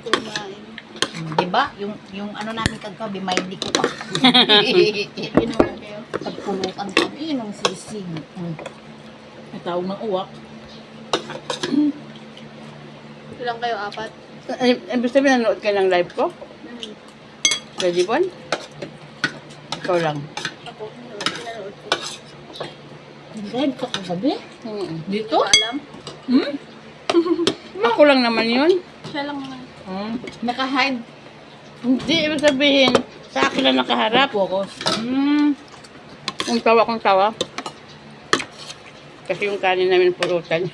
kumain. Diba? Yung ano namin kagabi, may hindi ko pa. Ginawa kayo. Pagpulutan kami ng sisig. May tawag ng uwak. Ilang kayo? 4? Ibig sabihin, nanood ka ng live ko? Pwede bon? Ikaw lang. Ako, pinanood ko. Live ka kagabi? Dito? Alam? Ako lang naman yun. Siya lang naman. Naka-hide. Hindi, ibig sabihin, sa akin lang nakaharap. Focus. Kung tawa. Kasi yung kanin namin pulutan.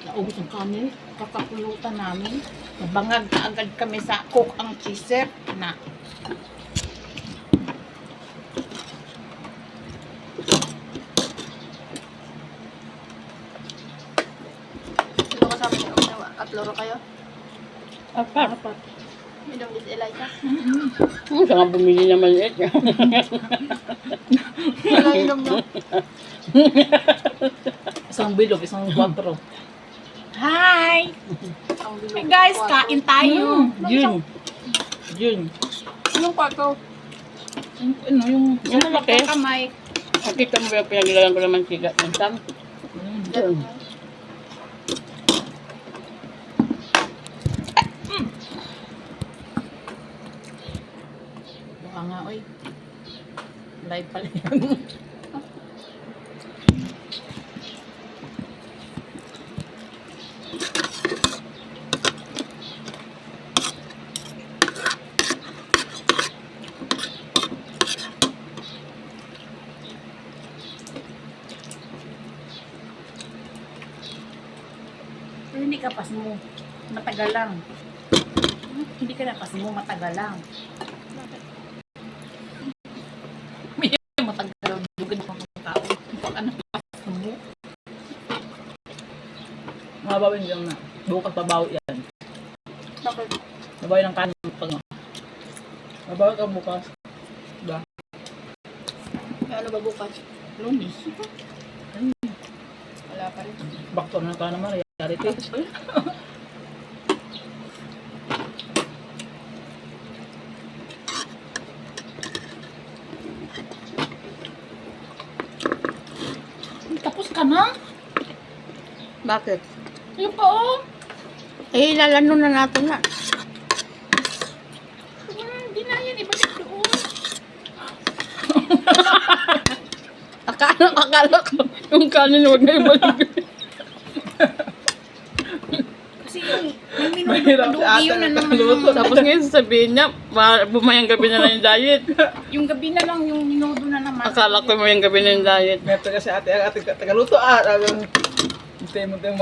Naubos ang kami. Kakapulutan namin. Nabangag na agad kami sa cook ang cheeser na. Sino kasama niyo? Atloro kayo? Apat. Minong is Elijah? Siya nga bumili na maliit. Wala inom niyo. Isang bilog, isang 4. Hi! Ang bilog. Hey guys, kain tayo. Yun. Anong kwarto? Ano yung... Yung malaki. Kamay. Nakita mo ba yung pinaglalan ko naman sigat ng sam? Diyan. Baka nga, oy. Live pala yan. Pero hindi ka pas mo. Matagal lang. Hindi ka na pas mo. Matagal lang. Matagal lang. Dugad pa ng tao. Pag ano pas mo. Mabawin lang na. Bukas pabawi yan. Bakit? Babawi ng kanin. Babawi ka bukas. Diba? May ano ba bukas? Lunis. Wala pa rin. Bakto na ka naman. Reality. Tapos ka na? Bakit? Yung pa oh. Eh, lalano na natin na. Hindi na yan. Ibalik doon. Akala ko, yung kanin huwag na ibalik. Kasi yung may minuto Mahirap pa si doon. ate Yun na nagkakaluto. naman. Tapos ngayon sasabihin niya, bumayang gabi na lang yung diet. Yung gabi na lang yung minuto na naman. Akala ko bumayang gabi na yung diet. Meron kasi ate tagaluto Hintay mo tayo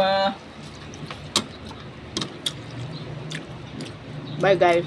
Bye guys.